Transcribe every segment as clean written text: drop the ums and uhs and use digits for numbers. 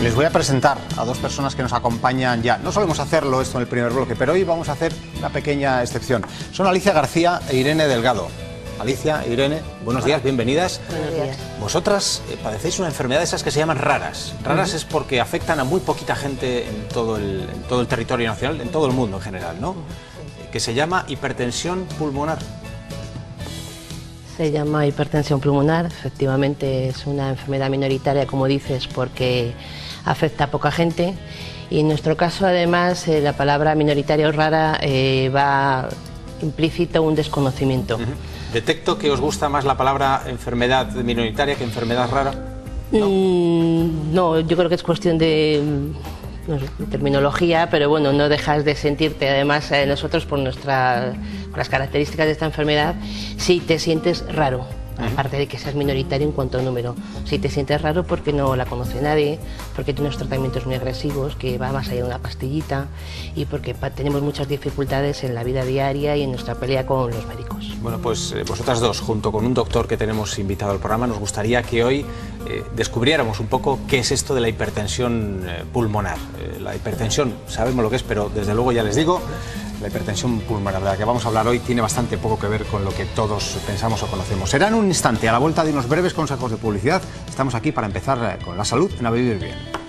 Les voy a presentar a dos personas que nos acompañan ya. No solemos hacerlo esto en el primer bloque, pero hoy vamos a hacer una pequeña excepción. Son Alicia García e Irene Delgado. Alicia e Irene, buenos días, bienvenidas. Buenos días. Vosotras padecéis una enfermedad de esas que se llaman raras. Raras es porque afectan a muy poquita gente en todo el territorio nacional, en todo el mundo en general, ¿no? Que se llama hipertensión pulmonar. Se llama hipertensión pulmonar, efectivamente es una enfermedad minoritaria, como dices, porque afecta a poca gente. Y en nuestro caso, además, la palabra minoritaria o rara va implícito un desconocimiento. Detecto que os gusta más la palabra enfermedad minoritaria que enfermedad rara. ¿No? No, yo creo que es cuestión de, no sé, de terminología, pero bueno, no dejas de sentirte, además nosotros por las características de esta enfermedad, sí te sientes raro. Aparte de que seas minoritario en cuanto a número. Si te sientes raro porque no la conoce nadie, porque tiene unos tratamientos muy agresivos, que va más allá de una pastillita, y porque tenemos muchas dificultades en la vida diaria y en nuestra pelea con los médicos. Bueno, pues vosotras dos, junto con un doctor que tenemos invitado al programa, nos gustaría que hoy descubriéramos un poco qué es esto de la hipertensión pulmonar. La hipertensión, sabemos lo que es, pero desde luego ya les digo, la hipertensión pulmonar de la que vamos a hablar hoy tiene bastante poco que ver con lo que todos pensamos o conocemos. Será en un instante, a la vuelta de unos breves consejos de publicidad. Estamos aquí para empezar con la salud en A Vivir Bien.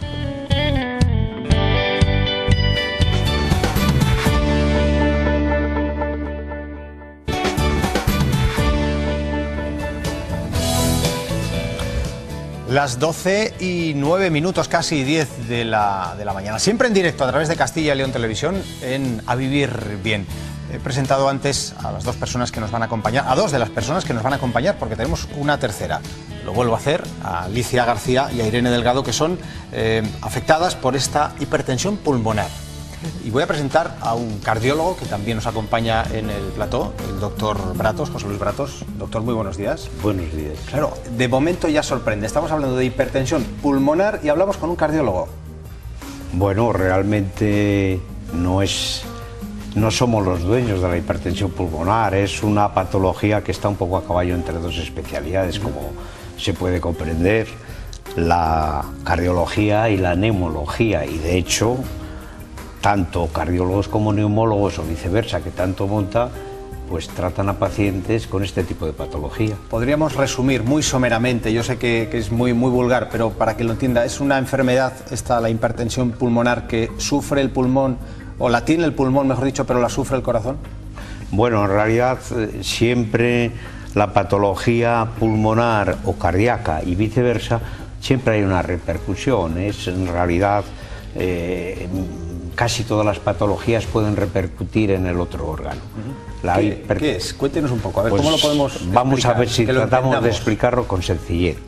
Las 12:09, casi 10 de la mañana. Siempre en directo a través de Castilla y León Televisión en A Vivir Bien. He presentado antes a las dos personas que nos van a acompañar, a dos de las personas que nos van a acompañar, porque tenemos una tercera. Lo vuelvo a hacer, a Alicia García y a Irene Delgado, que son afectadas por esta hipertensión pulmonar. Y voy a presentar a un cardiólogo que también nos acompaña en el plató, el doctor Bratos, José Luis Bratos. Doctor, muy buenos días. Buenos días. Claro, de momento ya sorprende. Estamos hablando de hipertensión pulmonar y hablamos con un cardiólogo. Bueno, realmente no somos los dueños de la hipertensión pulmonar. Es una patología que está un poco a caballo entre dos especialidades, como se puede comprender, la cardiología y la neumología. Y de hecho, tanto cardiólogos como neumólogos o viceversa, que tanto monta, pues tratan a pacientes con este tipo de patología. Podríamos resumir muy someramente, yo sé que es muy vulgar, pero para que lo entienda, es una enfermedad, la hipertensión pulmonar, que sufre el pulmón, o la tiene el pulmón, mejor dicho, pero la sufre el corazón. Bueno, en realidad siempre la patología pulmonar o cardíaca y viceversa, siempre hay una repercusión. Es en realidad casi todas las patologías pueden repercutir en el otro órgano. ¿Qué es? Cuéntenos un poco, a ver, pues, ¿cómo lo podemos vamos explicar? A ver si tratamos de explicarlo con sencillez.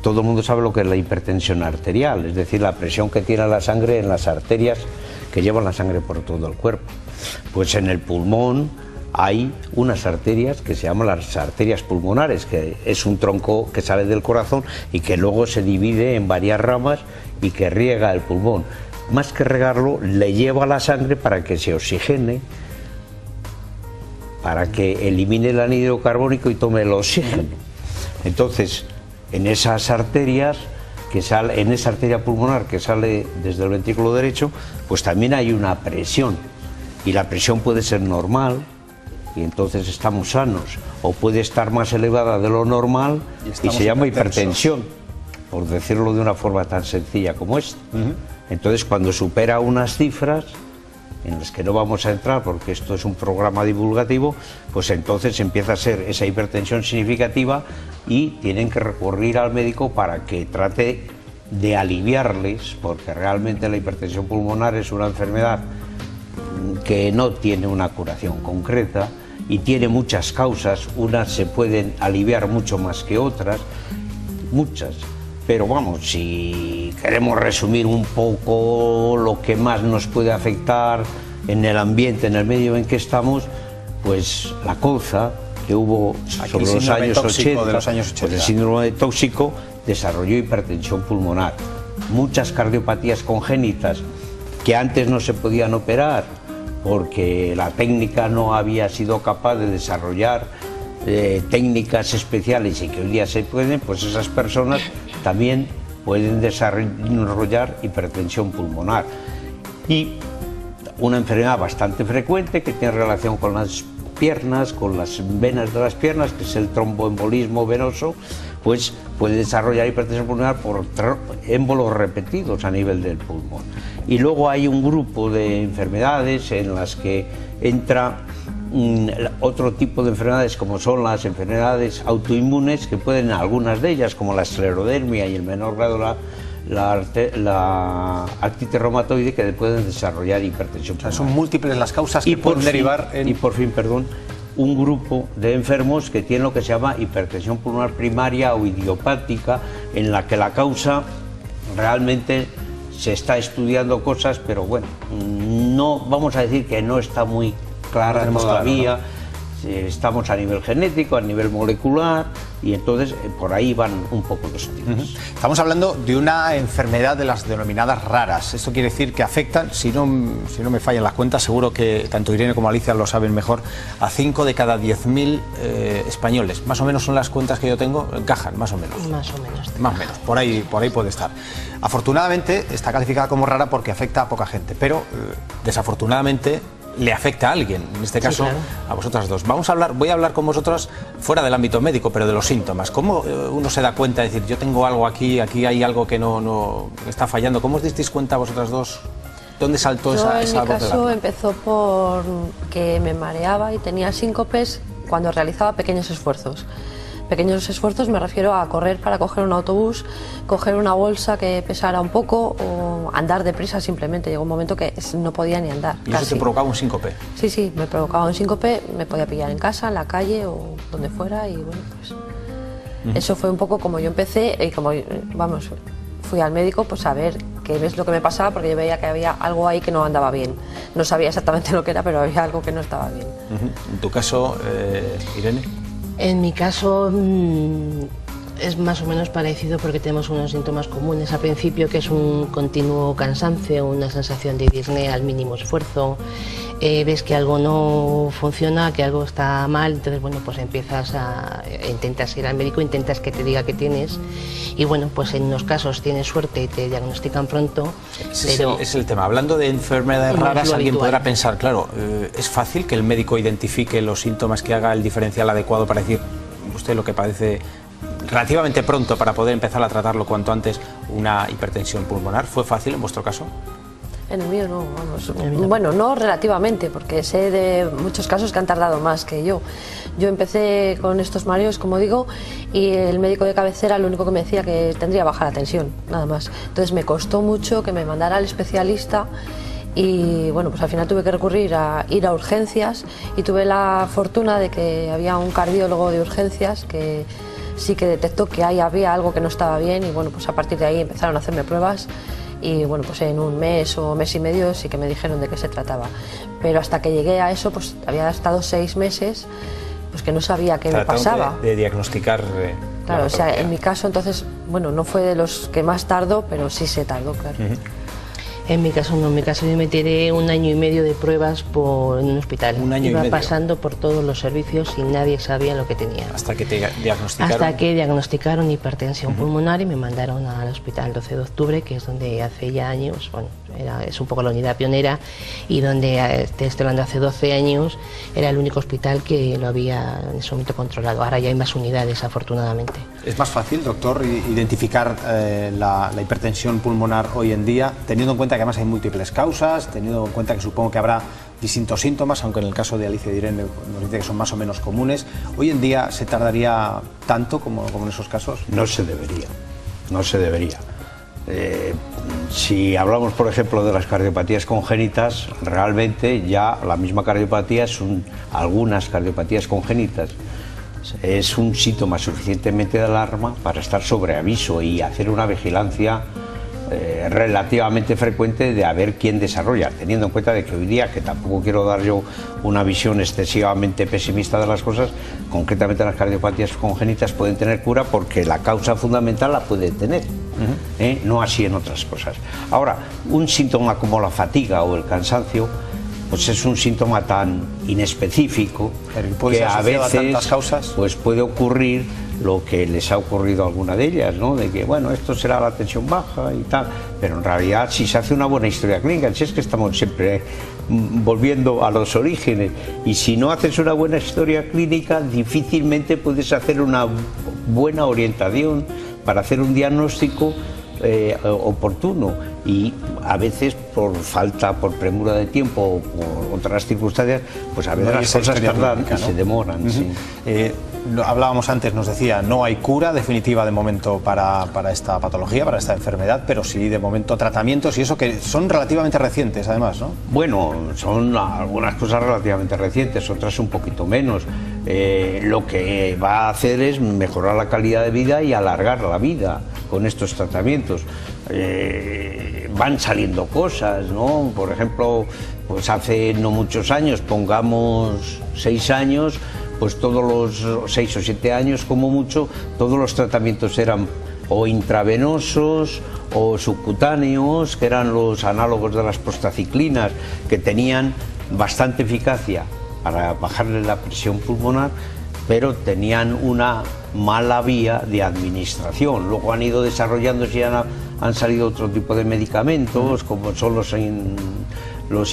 Todo el mundo sabe lo que es la hipertensión arterial, es decir, la presión que tiene la sangre en las arterias que llevan la sangre por todo el cuerpo. Pues en el pulmón hay unas arterias que se llaman las arterias pulmonares, que es un tronco que sale del corazón y que luego se divide en varias ramas y que riega el pulmón. Más que regarlo, le lleva la sangre para que se oxigene, para que elimine el anhídrido carbónico y tome el oxígeno. Entonces, en esas arterias, en esa arteria pulmonar que sale desde el ventrículo derecho, pues también hay una presión. Y la presión puede ser normal, y entonces estamos sanos, o puede estar más elevada de lo normal y se llama hipertensión, por decirlo de una forma tan sencilla como esta. Entonces, cuando supera unas cifras en las que no vamos a entrar porque esto es un programa divulgativo, pues entonces empieza a ser esa hipertensión significativa y tienen que recurrir al médico para que trate de aliviarles, porque realmente la hipertensión pulmonar es una enfermedad que no tiene una curación concreta y tiene muchas causas. Unas se pueden aliviar mucho más que otras, muchas. Pero vamos, si queremos resumir un poco lo que más nos puede afectar en el ambiente, en el medio en que estamos, pues la colza que hubo sobre los años 80, pues el síndrome tóxico desarrolló hipertensión pulmonar. Muchas cardiopatías congénitas que antes no se podían operar porque la técnica no había sido capaz de desarrollar técnicas especiales y que hoy día se pueden, pues esas personas también pueden desarrollar hipertensión pulmonar. Y una enfermedad bastante frecuente que tiene relación con las piernas, con las venas de las piernas, que es el tromboembolismo venoso, pues puede desarrollar hipertensión pulmonar por émbolos repetidos a nivel del pulmón. Y luego hay un grupo de enfermedades en las que entra otro tipo de enfermedades, como son las enfermedades autoinmunes, que pueden, algunas de ellas, como la esclerodermia y en menor grado la artritis reumatoide, que pueden desarrollar hipertensión pulmonar. Son múltiples las causas que pueden derivar en... Y por fin, perdón, un grupo de enfermos que tienen lo que se llama hipertensión pulmonar primaria o idiopática, en la que la causa realmente se está estudiando cosas, pero bueno, no vamos a decir que no está muy clara todavía. Claro, ¿no? Estamos a nivel genético, a nivel molecular, y entonces por ahí van un poco los tiros. Estamos hablando de una enfermedad de las denominadas raras. Esto quiere decir que afectan, si no me fallan las cuentas, seguro que tanto Irene como Alicia lo saben mejor, a 5 de cada 10.000 españoles. Más o menos son las cuentas que yo tengo, encajan, más o menos. Más o menos. Más o menos, por ahí puede estar. Afortunadamente está calificada como rara porque afecta a poca gente, pero desafortunadamente le afecta a alguien, en este caso sí, claro, a vosotras dos. Voy a hablar con vosotras fuera del ámbito médico, pero de los síntomas. ¿Cómo uno se da cuenta de decir, yo tengo algo aquí hay algo que no está fallando? ¿Cómo os disteis cuenta vosotras dos? ¿Dónde saltó esa voz? En mi caso empezó por que me mareaba y tenía síncopes cuando realizaba pequeños esfuerzos. Pequeños esfuerzos me refiero a correr para coger un autobús, coger una bolsa que pesara un poco o andar deprisa simplemente. Llegó un momento que no podía ni andar. ¿Y eso te provocaba un síncope? Sí, me provocaba un síncope, me podía pillar en casa, en la calle o donde fuera y bueno, pues eso fue un poco como yo empecé y como, vamos, fui al médico pues a ver qué es lo que me pasaba porque yo veía que había algo ahí que no andaba bien. No sabía exactamente lo que era, pero había algo que no estaba bien. ¿En tu caso, Irene? En mi caso es más o menos parecido porque tenemos unos síntomas comunes al principio, que es un continuo cansancio, una sensación de disnea al mínimo esfuerzo, ves que algo no funciona, que algo está mal, entonces bueno, pues intentas ir al médico, intentas que te diga qué tienes y bueno, pues en unos casos tienes suerte y te diagnostican pronto. Ese es el tema. Hablando de enfermedades raras, alguien podrá pensar, claro, es fácil que el médico identifique los síntomas, que haga el diferencial adecuado para decir, usted lo que padece relativamente pronto para poder empezar a tratarlo cuanto antes, una hipertensión pulmonar. ¿Fue fácil en vuestro caso? En el mío no, vamos. Bueno, no relativamente, porque sé de muchos casos que han tardado más que yo. Yo empecé con estos mareos, como digo, y el médico de cabecera lo único que me decía que tendría baja la tensión, nada más. Entonces me costó mucho que me mandara al especialista y bueno, pues al final tuve que recurrir a ir a urgencias y tuve la fortuna de que había un cardiólogo de urgencias que sí que detectó que ahí había algo que no estaba bien y bueno, pues a partir de ahí empezaron a hacerme pruebas. Y bueno, pues en un mes o mes y medio sí que me dijeron de qué se trataba. Pero hasta que llegué a eso, pues había estado 6 meses, pues que no sabía qué me pasaba. De diagnosticar. Claro, o sea, en mi caso entonces, bueno, no fue de los que más tardó, pero sí se tardó, claro. En mi caso no, en mi caso yo me tiré 1 año y medio de pruebas en un hospital. Iba pasando por todos los servicios y nadie sabía lo que tenía. ¿Hasta que te diagnosticaron? Hasta que diagnosticaron hipertensión pulmonar y me mandaron al hospital 12 de octubre, que es donde hace ya años, bueno, es un poco la unidad pionera y donde, te estoy hablando, hace 12 años, era el único hospital que lo había en ese momento controlado. Ahora ya hay más unidades, afortunadamente. ¿Es más fácil, doctor, identificar la hipertensión pulmonar hoy en día, teniendo en cuenta que además hay múltiples causas, teniendo en cuenta que supongo que habrá distintos síntomas, aunque en el caso de Alicia y Irene nos dice que son más o menos comunes? ¿Hoy en día se tardaría tanto como en esos casos? No se debería, no se debería. Si hablamos, por ejemplo, de las cardiopatías congénitas, realmente ya la misma cardiopatía algunas cardiopatías congénitas es un síntoma suficientemente de alarma para estar sobre aviso y hacer una vigilancia relativamente frecuente de a ver quién desarrolla, teniendo en cuenta de que hoy día, que tampoco quiero dar yo una visión excesivamente pesimista de las cosas, concretamente las cardiopatías congénitas pueden tener cura porque la causa fundamental la puede tener, no así en otras cosas. Ahora, un síntoma como la fatiga o el cansancio, pues es un síntoma tan inespecífico que a veces pues puede ocurrir lo que les ha ocurrido a alguna de ellas, ¿no? De que, bueno, esto será la tensión baja y tal, pero en realidad si se hace una buena historia clínica, si es que estamos siempre volviendo a los orígenes, y si no haces una buena historia clínica, difícilmente puedes hacer una buena orientación para hacer un diagnóstico oportuno, y a veces por falta, por premura de tiempo o por otras circunstancias, pues a veces las cosas tardan y se demoran. Sí. Hablábamos antes, nos decía, no hay cura definitiva de momento para esta patología, para esta enfermedad, pero sí de momento tratamientos, y eso que son relativamente recientes además, ¿no? Bueno, son algunas cosas relativamente recientes, otras un poquito menos. Lo que va a hacer es mejorar la calidad de vida y alargar la vida con estos tratamientos. Van saliendo cosas, ¿no? Por ejemplo, pues hace no muchos años, pongamos 6 años, pues todos los 6 o 7 años como mucho, todos los tratamientos eran o intravenosos o subcutáneos, que eran los análogos de las prostaciclinas, que tenían bastante eficacia para bajarle la presión pulmonar, pero tenían una mala vía de administración. Luego han ido desarrollándose y han salido otro tipo de medicamentos, como son los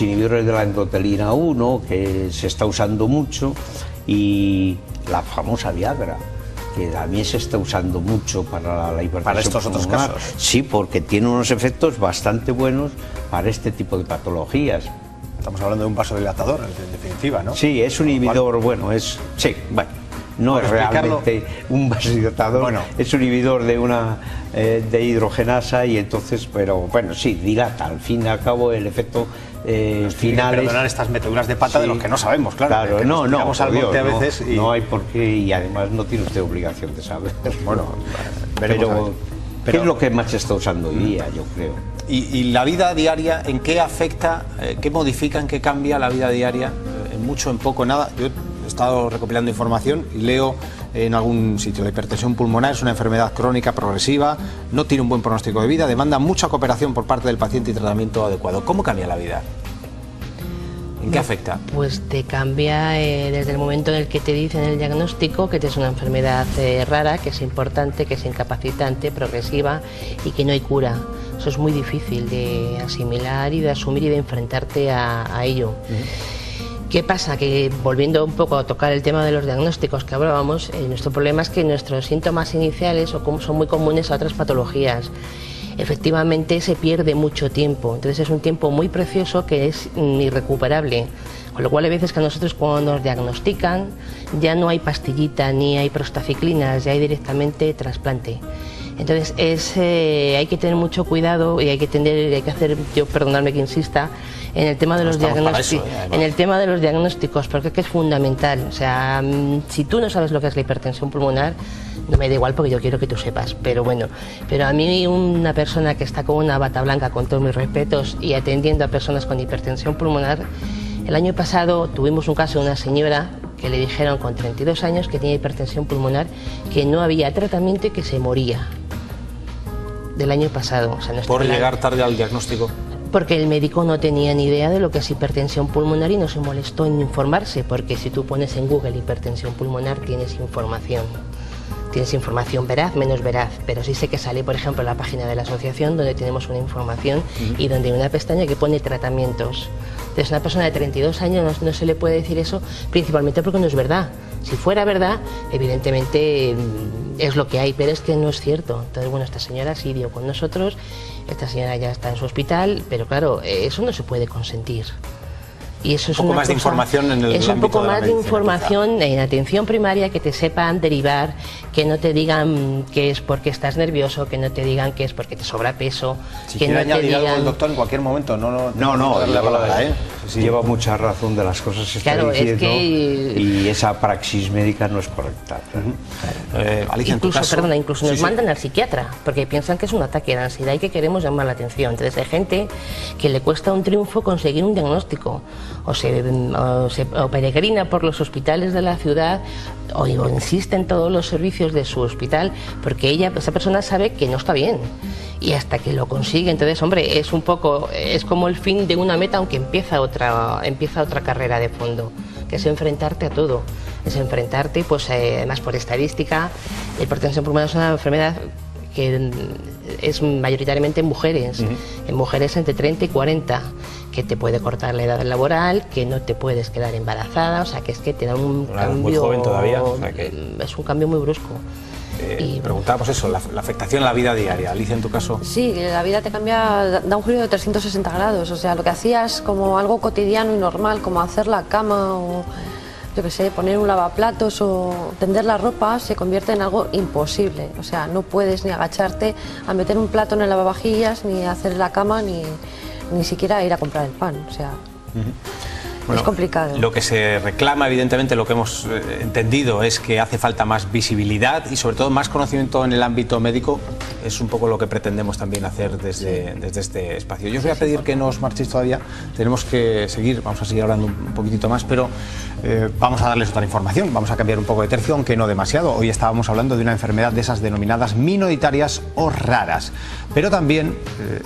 inhibidores de la endotelina 1, que se está usando mucho, y la famosa Viagra, que también se está usando mucho para la hipertensión. Para estos otros casos. Sí, porque tiene unos efectos bastante buenos para este tipo de patologías. Estamos hablando de un vasodilatador, en definitiva, ¿no? Sí, es un inhibidor, bueno, es... Sí, bueno, no es realmente un vasodilatador, bueno, es un inhibidor de una de hidrogenasa, y entonces, pero bueno, sí, dilata. Al fin y al cabo el efecto final es... perdonar estas meteduras de pata, sí, de los que no sabemos, claro. No, al monte a veces y... no hay por qué, y además no tiene usted obligación de saber. Bueno, pero ¿qué es lo que más se está usando hoy día, yo creo? ¿Y la vida diaria en qué afecta, qué modifica, en qué cambia la vida diaria? En mucho, en poco, en nada. Yo he estado recopilando información y leo en algún sitio: la hipertensión pulmonar es una enfermedad crónica progresiva, no tiene un buen pronóstico de vida, demanda mucha cooperación por parte del paciente y tratamiento adecuado. ¿Cómo cambia la vida? ¿En qué afecta? Pues te cambia desde el momento en el que te dicen el diagnóstico que es una enfermedad rara, que es importante, que es incapacitante, progresiva y que no hay cura. Eso es muy difícil de asimilar y de asumir y de enfrentarte a ello. ¿Qué pasa? Que volviendo un poco a tocar el tema de los diagnósticos que hablábamos, nuestro problema es que nuestros síntomas iniciales son muy comunes a otras patologías. Efectivamente se pierde mucho tiempo, entonces es un tiempo muy precioso que es irrecuperable, con lo cual hay veces que a nosotros cuando nos diagnostican ya no hay pastillita ni hay prostaciclinas, ya hay directamente trasplante. Entonces hay que tener mucho cuidado y hay que hacer, yo perdonadme que insista, en el tema de los diagnósticos, porque es que es fundamental. O sea, si tú no sabes lo que es la hipertensión pulmonar, no me da igual porque yo quiero que tú sepas, pero bueno, pero a mí una persona que está con una bata blanca, con todos mis respetos, y atendiendo a personas con hipertensión pulmonar, el año pasado tuvimos un caso de una señora que le dijeron con 32 años que tenía hipertensión pulmonar, que no había tratamiento y que se moría. Del año pasado. O sea, ¿Por llegar tarde al diagnóstico? Porque el médico no tenía ni idea de lo que es hipertensión pulmonar y no se molestó en informarse, porque si tú pones en Google hipertensión pulmonar tienes información. Tienes información veraz, menos veraz, pero sí sé que sale, por ejemplo, en la página de la asociación, donde tenemos una información y donde hay una pestaña que pone tratamientos. Entonces, a una persona de 32 años no se le puede decir eso, principalmente porque no es verdad. Si fuera verdad, evidentemente es lo que hay, pero es que no es cierto. Entonces, bueno, esta señora sí dio con nosotros, esta señora ya está en su hospital, pero claro, eso no se puede consentir. Y eso es un poco más de información en el es un poco más de información en atención primaria, que te sepan derivar, que no te digan que es porque estás nervioso, que no te digan que es porque te sobra peso, si que no te digan... algo el doctor en cualquier momento, lleva mucha razón de las cosas que está diciendo, es que... y esa praxis médica no es correcta. Alicia, incluso nos mandan al psiquiatra porque piensan que es un ataque de ansiedad y que queremos llamar la atención. Entonces hay gente que le cuesta un triunfo conseguir un diagnóstico, o peregrina por los hospitales de la ciudad o insiste en todos los servicios de su hospital porque esa persona sabe que no está bien, y hasta que lo consigue. Entonces, hombre, es como el fin de una meta, aunque empieza otra carrera de fondo, que es enfrentarte a todo. es enfrentarte, pues además por estadística, la hipertensión pulmonar es una enfermedad que es mayoritariamente en mujeres, en mujeres entre 30 y 40, que te puede cortar la edad laboral, que no te puedes quedar embarazada, o sea que es que te da un cambio... Muy joven todavía, o sea que... Es un cambio muy brusco. Y preguntábamos eso, la afectación a la vida diaria. Alicia, en tu caso. Sí, la vida te cambia, da un giro de 360 grados. O sea, lo que hacías como algo cotidiano y normal, como hacer la cama o, yo qué sé, poner un lavaplatos o tender la ropa, se convierte en algo imposible. O sea, no puedes ni agacharte a meter un plato en el lavavajillas, ni hacer la cama, ni siquiera ir a comprar el pan. O sea... Bueno, es complicado. Lo que se reclama, evidentemente, lo que hemos entendido es que hace falta más visibilidad y sobre todo más conocimiento en el ámbito médico. Es un poco lo que pretendemos también hacer desde este espacio. Yo os voy a pedir que no os marchéis todavía, tenemos que seguir, vamos a seguir hablando un poquitito más, pero vamos a darles otra información, vamos a cambiar un poco de tercio, aunque no demasiado. Hoy estábamos hablando de una enfermedad de esas denominadas minoritarias o raras, pero también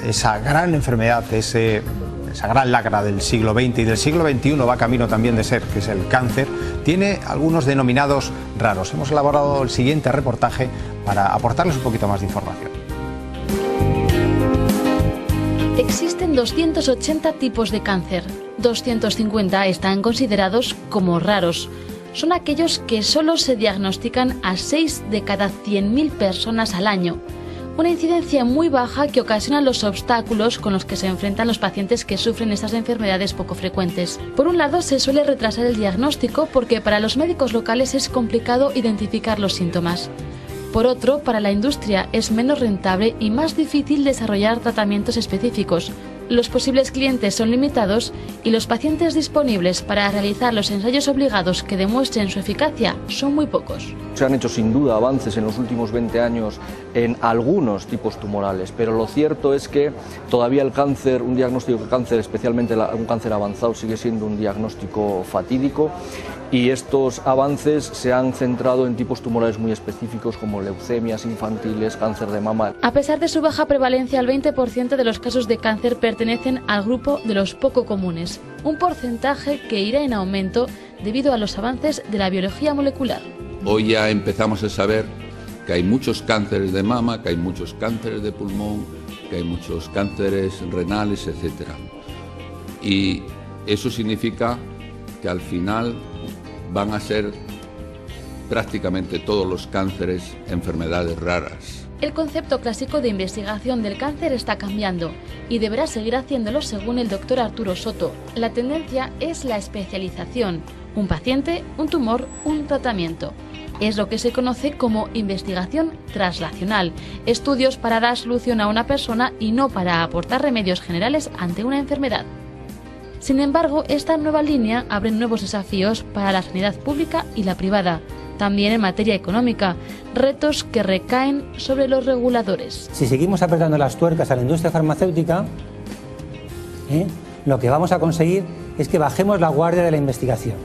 esa gran enfermedad, esa gran lacra del siglo XX y del siglo XXI va camino también de ser, que es el cáncer, tiene algunos denominados raros. Hemos elaborado el siguiente reportaje para aportarles un poquito más de información. Existen 280 tipos de cáncer. 250 están considerados como raros. Son aquellos que solo se diagnostican a 6 de cada 100.000 personas al año. Una incidencia muy baja que ocasiona los obstáculos con los que se enfrentan los pacientes que sufren estas enfermedades poco frecuentes. Por un lado, se suele retrasar el diagnóstico porque para los médicos locales es complicado identificar los síntomas. Por otro, para la industria es menos rentable y más difícil desarrollar tratamientos específicos. Los posibles clientes son limitados y los pacientes disponibles para realizar los ensayos obligados que demuestren su eficacia son muy pocos. Se han hecho sin duda avances en los últimos 20 años en algunos tipos tumorales, pero lo cierto es que todavía el cáncer, un diagnóstico de cáncer, especialmente un cáncer avanzado, sigue siendo un diagnóstico fatídico y estos avances se han centrado en tipos tumorales muy específicos como leucemias infantiles, cáncer de mama. A pesar de su baja prevalencia, el 20% de los casos de cáncer pertenecen al grupo de los poco comunes, un porcentaje que irá en aumento debido a los avances de la biología molecular. Hoy ya empezamos a saber que hay muchos cánceres de mama, que hay muchos cánceres de pulmón, que hay muchos cánceres renales, etc. Y eso significa que al final van a ser prácticamente todos los cánceres enfermedades raras. El concepto clásico de investigación del cáncer está cambiando y deberá seguir haciéndolo según el doctor Arturo Soto. La tendencia es la especialización. Un paciente, un tumor, un tratamiento. Es lo que se conoce como investigación translacional, estudios para dar solución a una persona y no para aportar remedios generales ante una enfermedad. Sin embargo, esta nueva línea abre nuevos desafíos para la sanidad pública y la privada, también en materia económica, retos que recaen sobre los reguladores. Si seguimos apretando las tuercas a la industria farmacéutica, lo que vamos a conseguir es que bajemos la guardia de la investigación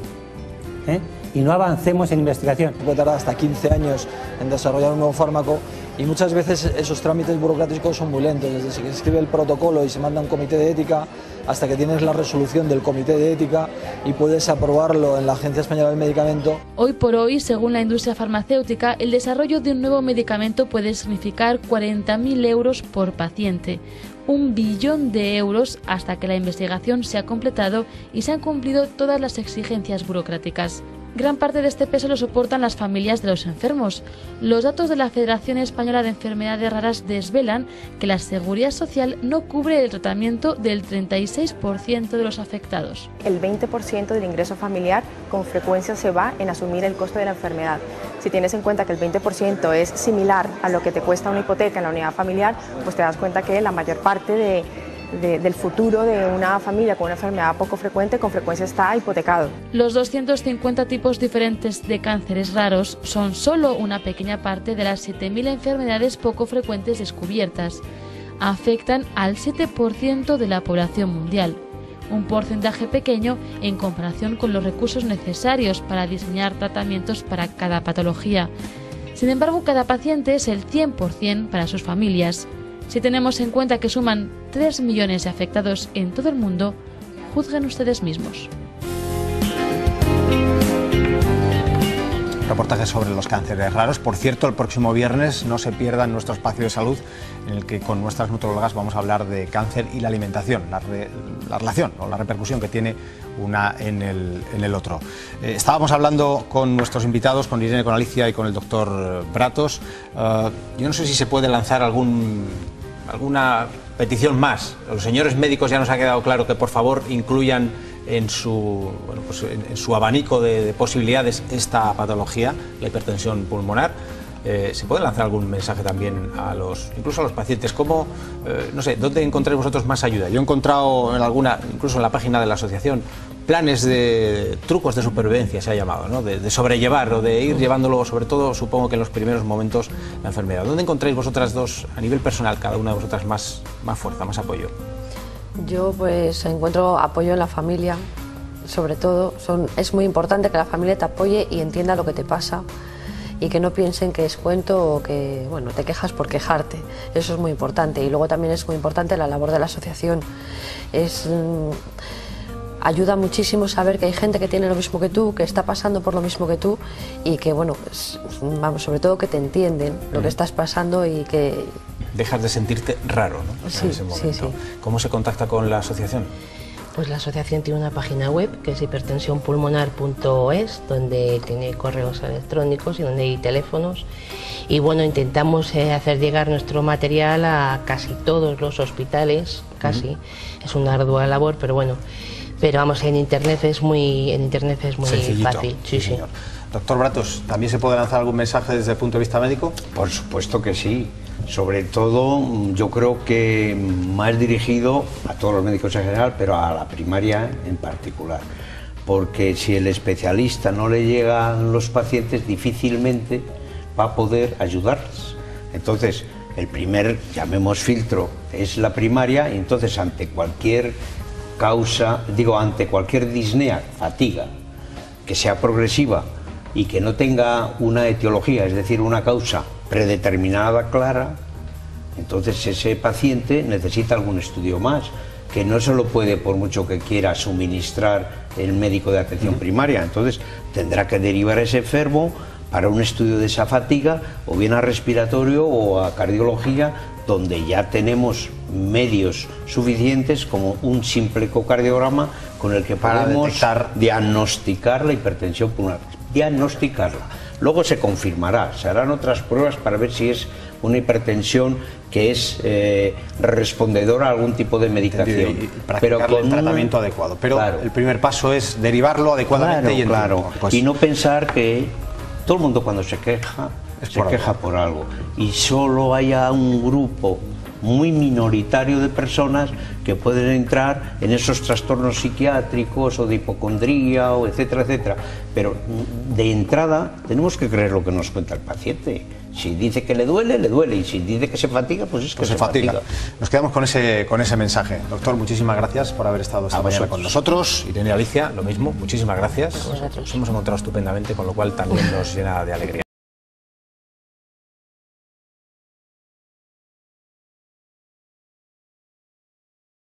y no avancemos en investigación. Puede tardar hasta 15 años en desarrollar un nuevo fármaco y muchas veces esos trámites burocráticos son muy lentos, desde que se escribe el protocolo y se manda a un comité de ética hasta que tienes la resolución del comité de ética y puedes aprobarlo en la Agencia Española del Medicamento. Hoy por hoy, según la industria farmacéutica, el desarrollo de un nuevo medicamento puede significar 40.000 euros por paciente, 1 billón de euros hasta que la investigación se ha completado y se han cumplido todas las exigencias burocráticas. Gran parte de este peso lo soportan las familias de los enfermos. Los datos de la Federación Española de Enfermedades Raras desvelan que la Seguridad Social no cubre el tratamiento del 36% de los afectados. El 20% del ingreso familiar con frecuencia se va en asumir el coste de la enfermedad. Si tienes en cuenta que el 20% es similar a lo que te cuesta una hipoteca en la unidad familiar, pues te das cuenta que la mayor parte del futuro de una familia con una enfermedad poco frecuente con frecuencia está hipotecado. Los 250 tipos diferentes de cánceres raros son solo una pequeña parte de las 7.000 enfermedades poco frecuentes descubiertas. Afectan al 7% de la población mundial, un porcentaje pequeño en comparación con los recursos necesarios para diseñar tratamientos para cada patología. Sin embargo, cada paciente es el 100% para sus familias. Si tenemos en cuenta que suman 3 millones de afectados en todo el mundo, juzguen ustedes mismos. reportajes sobre los cánceres raros. Por cierto, el próximo viernes no se pierdan nuestro espacio de salud, en el que con nuestras nutrólogas vamos a hablar de cáncer y la alimentación, la relación o la repercusión que tiene una en el otro. Estábamos hablando con nuestros invitados, con Irene, con Alicia y con el doctor Bratos. Yo no sé si se puede lanzar alguna petición más. Los señores médicos ya nos ha quedado claro que por favor incluyan en su abanico de posibilidades esta patología, la hipertensión pulmonar. ¿Se puede lanzar algún mensaje también incluso a los pacientes? ¿Cómo, no sé, dónde encontráis vosotros más ayuda? Yo he encontrado incluso en la página de la asociación, planes de trucos de supervivencia, se ha llamado, ¿no? De sobrellevar o de ir llevándolo, sobre todo, supongo que en los primeros momentos, la enfermedad. ¿Dónde encontráis vosotras dos, a nivel personal, cada una de vosotras más fuerza, más apoyo? Yo pues encuentro apoyo en la familia, sobre todo. Es muy importante que la familia te apoye y entienda lo que te pasa, y que no piensen que es cuento o que, bueno, te quejas por quejarte. Eso es muy importante. Y luego también es muy importante la labor de la asociación. Ayuda muchísimo saber que hay gente que tiene lo mismo que tú, que está pasando por lo mismo que tú, y que, bueno, pues, vamos, sobre todo que te entienden lo que estás pasando y que... Dejas de sentirte raro, ¿no? Sí, en ese momento. sí. ¿Cómo se contacta con la asociación? Pues la asociación tiene una página web que es hipertensionpulmonar.es, donde tiene correos electrónicos y donde hay teléfonos. Y bueno, intentamos hacer llegar nuestro material a casi todos los hospitales, casi. Es una ardua labor, pero bueno. Pero vamos, en internet es muy sencillito. Fácil. Sí, sí. Señor. Doctor Bratos, ¿también se puede lanzar algún mensaje desde el punto de vista médico? Por supuesto que sí. Sobre todo, yo creo que más dirigido a todos los médicos en general, pero a la primaria en particular. Porque si el especialista no le llega a los pacientes, difícilmente va a poder ayudarles. Entonces, el primer, llamemos filtro, es la primaria, y entonces ante cualquier ante cualquier disnea, fatiga, que sea progresiva y que no tenga una etiología, es decir, una causa predeterminada, clara, entonces ese paciente necesita algún estudio más, que no se lo puede, por mucho que quiera, suministrar el médico de atención primaria. Entonces tendrá que derivar a ese enfermo para un estudio de esa fatiga, o bien a respiratorio o a cardiología, donde ya tenemos medios suficientes como un simple ecocardiograma con el que podemos diagnosticar la hipertensión pulmonar. Diagnosticarla. Luego se confirmará, se harán otras pruebas para ver si es una hipertensión que es respondedora a algún tipo de medicación. Y practicar el tratamiento adecuado. Pero claro, el primer paso es derivarlo adecuadamente. Y no pensar que todo el mundo cuando se queja, se queja por algo. Y solo haya un grupo muy minoritario de personas que pueden entrar en esos trastornos psiquiátricos o de hipocondría, o etcétera, etcétera. Pero de entrada tenemos que creer lo que nos cuenta el paciente. Si dice que le duele, le duele. Y si dice que se fatiga, pues es que se fatiga. Nos quedamos con ese mensaje. Doctor, muchísimas gracias por haber estado esta mañana con nosotros. Irene y Alicia, lo mismo, muchísimas gracias. Nos hemos encontrado estupendamente, con lo cual también nos llena de alegría.